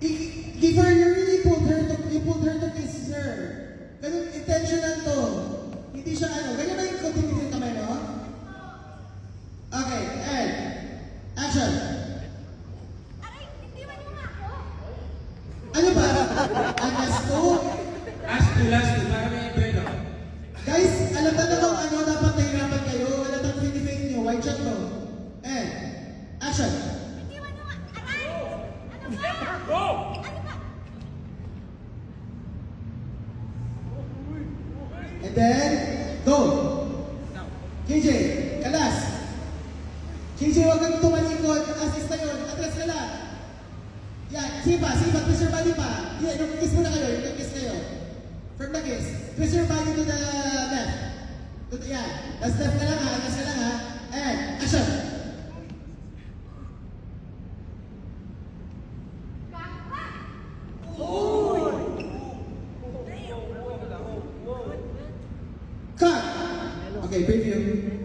Give her, you really pulled her to kiss her. Ganun, intentional to. Hindi siya ano, ganyan ba yung continuity ng kamay, no? Okay, and action. Aray, hindi mo nga ako. Ano ba? Last two? Last two, para may pwede. Guys, alam na namang ano, dapat nahirapan kayo. Wala tang pinifake nyo. White shot to. And action. Hindi mo nga. Aray! Ano ba? Go! Ano ba? And then, go! JJ, kalas! JJ, huwag kang tumalikod. Assist na yun. Atras ka lang. Yan, sipa, twist your body pa. Yan, yung kiss muna kayo, yung kiss kayo. From the kiss, twist your body to the left. Yan, last left ka lang ha, last ka lang ha. And, action! Cut! Okay, preview.